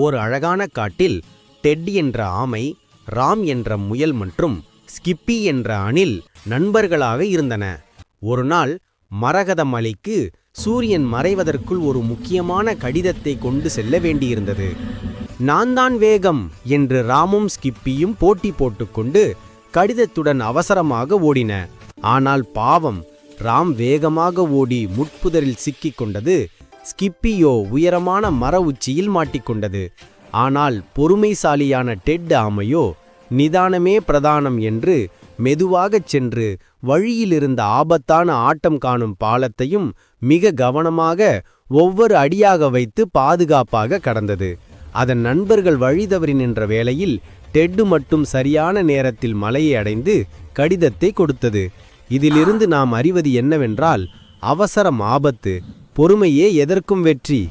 ஓர் அழகான காட்டில் டெட் என்ற ஆமை, ராம் என்ற முயல் மற்றும் ஸ்கிப்பி என்ற அணில் நண்பர்களாக இருந்தன. ஒருநாள் மரகத மலைக்கு சூரியன் மறைவதற்குள் ஒரு முக்கியமான கடிதத்தை கொண்டு செல்ல வேண்டியிருந்தது. நான் தான் வேகம் என்று ராமும் ஸ்கிப்பியும் போட்டி போட்டுக்கொண்டு கடிதத்துடன் அவசரமாக ஓடின. ஆனால் பாவம், ராம் வேகமாக ஓடி முட்புதரில் சிக்கிக் கொண்டது. ஸ்கிப்பியோ உயரமான மர உச்சியில் மாட்டிக்கொண்டது. ஆனால் பொறுமைசாலியான டெட் ஆமையோ நிதானமே பிரதானம் என்று மெதுவாகச் சென்று வழியிலிருந்த ஆபத்தான ஆட்டம் காணும் பாலத்தையும் மிக கவனமாக ஒவ்வொரு அடியாக வைத்து பாதுகாப்பாக கடந்தது. அதன் நண்பர்கள் வழி தவறி நின்ற வேளையில் டெட்டு மட்டும் சரியான நேரத்தில் மலையை அடைந்து கடிதத்தை கொடுத்தது. இதிலிருந்து நாம் அறிவது என்னவென்றால், அவசரம் ஆபத்து, பொறுமையே எதற்கும் வெற்றி.